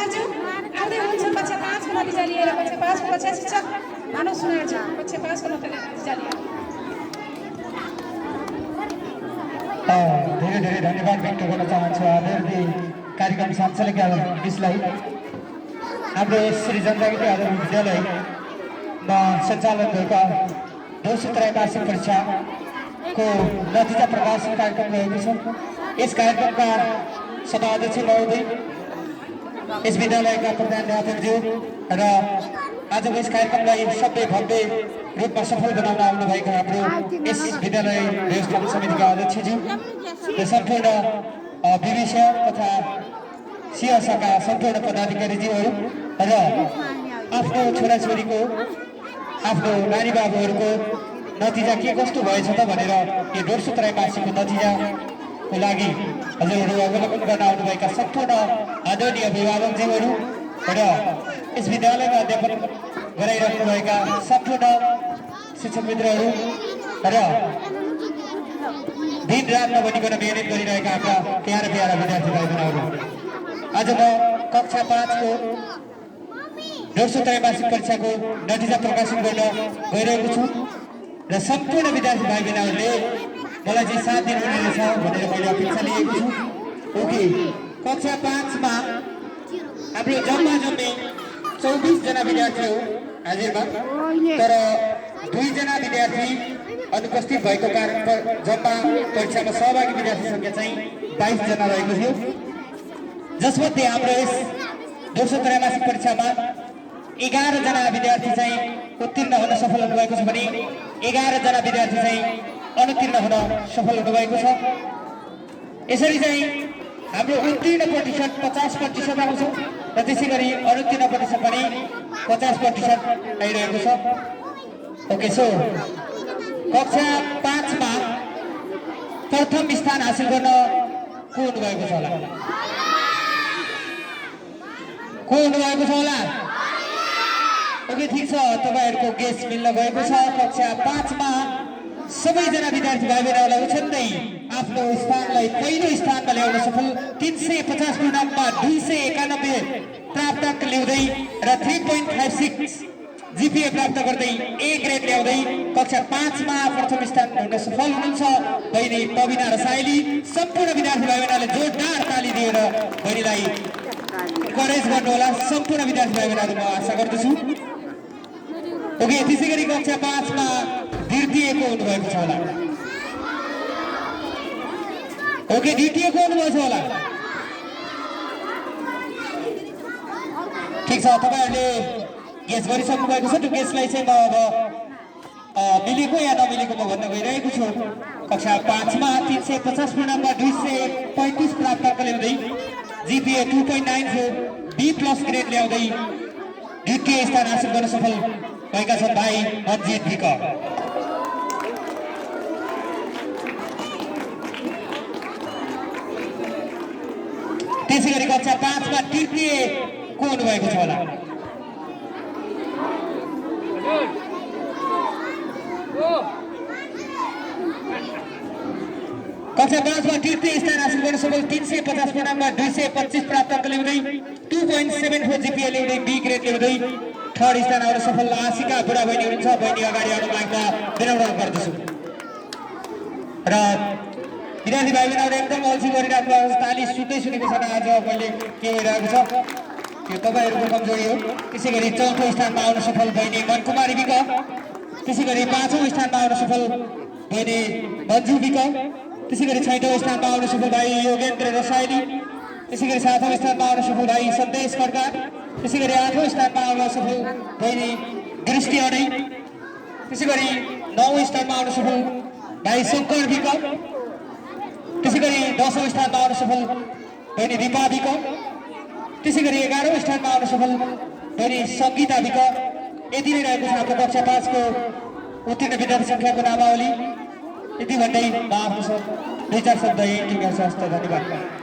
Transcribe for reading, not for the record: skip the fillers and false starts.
सुनारज्यू आउँदै हुनुहुन्छ कक्षा 5 को नतिजा लिएर कक्षा 5 को कक्षा शिक्षक मानव सुनारज्यू कक्षा 5 को नतिजा लिएर धेरै धेरै धन्यवाद व्यक्त गर्न चाहन्छु आदरणीय कार्यक्रम सञ्चालक मिसलाई हाम्रो श्री जनजागृति आधारित विद्यालयमा सञ्चालन भएका दोस्रो त्रैमासिक परीक्षाको नतिजा प्रकाशन कार्यक्रम रहेको छ। यस कार्यक्रमका सभाध्यक्ष महोदय, यस विद्यालयका प्रधानाध्यापकज्यू र आजको यस कार्यक्रमलाई सबै भव्य रूपमा सफल बनाउन आउनुभएका हाम्रो यस विद्यालय व्यवस्थापन समितिका अध्यक्षज्यू र सम्पूर्ण विविध तथा सिंहसका सम्पूर्ण पदाधिकारीज्यूहरू र आफ्नो छोराछोरीको आफ्नो नानी बाबुहरूको नतिजा के कस्तो भएछ त भनेर यो दोस्रो त्रैमासिकको नतिजाको लागि हजुरहरू अवलोकन गर्न आउनुभएका सम्पूर्ण आदरणीय अभिभावकज्यूहरू र यस विद्यालयमा अध्यापन गराइरहनुभएका सम्पूर्ण शिक्षक मित्रहरू र दिन रात नभनिकन मेहनत गरिरहेका हाम्रा प्यारा प्यारा विद्यार्थी भाइ बहिनीहरू, आज म कक्षा 5 को दोस्रो त्रैमासिक परीक्षाको नतिजा प्रकाशन गर्न गइरहेको छु र सम्पूर्ण विद्यार्थी भाइ बहिनीहरूले मलाई चाहिँ साथ दिनुहुनेछ भनेर मैले अपेक्षा लिएको छु। ओके, कक्षा 5 मा हाम्रो जम्मा 24 जना विद्यार्थी हो हाजिरमा, तर 2 जना विद्यार्थी अनुपस्थित भएको कारण जम्मा परीक्षामा सहभागी विद्यार्थी संख्या चाहिँ 22 जना रहेको थियो, जसमध्ये हाम्रो यस दोस्रो त्रैमासिक परीक्षामा 11 जना विद्यार्थी चाहिँ उत्तीर्ण हुन सफल हुनुभएको छ भने 11 जना विद्यार्थी चाहिँ अनुत्तीर्ण हुन सफल हुनुभएको छ। यसरी चाहिँ हाम्रो उत्तीर्ण प्रतिशत 50% आउँछ र त्यसै गरी अनुत्तीर्ण प्रतिशत पनि 50% आइरहेको छ। ओके, सो कक्षा 5 मा प्रथम स्थान हासिल गर्न को हुनुभएको छ होला? को हुनुभएको छ होला? ओके, ठिक छ, तपाईहरुको गेस मिल्न गएको छ। कक्षा 5 मा सबैजना विद्यार्थी भाइ बहिनीहरूलाई उछन्दै आफ्नो स्थानलाई पहिलो स्थानमा ल्याउन सफल 350 पूर्णाङ्कमा 291 प्राप्त ल्याउँदै र 3.56 जीपीए प्राप्त गर्दै ए ग्रेड ल्याउँदै कक्षा 5 मा प्रथम स्थान हुन सफल हुनुहुन्छ बहिनी पविना र साइली। सम्पूर्ण विद्यार्थी भाइ बहिनीहरूले जोरदार ताली दिएर बहिनीलाई इन्करेज गर्नुहोला, सम्पूर्ण विद्यार्थी भाइ बहिनीहरू म आशा गर्दछु। ओके, त्यसै गरी कक्षा 5 मा द्वितीय को हुनुभएको छ होला? ओके, द्वितीय को हुनुभएको छ होला? ठिक छ, तपाईहरुले गेस गरिसक्नु भएको छ। त्यो गेसलाई चाहिँ म अब मिलेको या नमिलेको म भन्न गइरहेको छु। कक्षा 5 मा 350 पूर्णाङ्कमा 235 प्राप्त ल्याउँदै जीपीए 2.94 बी प्लस ग्रेड ल्याउँदै द्वितीय स्थान हासिल गर्न सफल भएका छन् भाइ मन्जित भिक। त्यसै गरी कक्षा 5 मा तृतीय को हुनुभएको छ होला? कक्षा 5 मा तृतीय स्थान हासिल गर्न सफल 350 पूर्णाङ्कमा 225 प्राप्त ल्याउँदै 2.74 जीपीए ल्याउँदै बी ग्रेड ल्याउँदै थर्ड स्थान आउन सफल आशिका बुढा बहिनी हुनुहुन्छ। बहिनी अगाडि आउनु माग्दा विनम्र गर्दछु। र विद्यार्थी भाइ बहिनीहरू एकदम अल्छी गरिरहेको छ, ताली सुन्दै सुनेको छैन आज मैले के भइरहेको छ, त्यो तपाईहरुको कमजोरी हो। त्यसै गरी चौथो स्थानमा आउन सफल बहिनी मनकुमारी विक, त्यसै गरी 5औं स्थानमा आउन सफल बहिनी मन्जु विक, त्यसै गरी 6औं स्थानमा आउन सफल भाइ योगेन्द्र रसाइली, त्यसै गरी 7औं स्थानमा आउन सफल भाइ सन्देश खड्का, त्यसै गरी 8औं स्थानमा आउन सफल बहिनी दृष्टि अडै, त्यसै गरी 9औं स्थानमा आउन सफल भाइ शङ्कर विक, त्यसै गरी 10औं स्थानमा आउन सफल बहिनी दिपा विक, त्यसै गरी 11औं स्थानमा आउन सफल बहिनी सङ्गीता विक। यति नै रहेको छ हाम्रो कक्षा 5 को उत्तीर्ण विद्यार्थी संख्याको नामावली। यति भन्दै म आफ्नो 2-4 शब्द यही टिप्न चाहन्छु। धन्यवाद।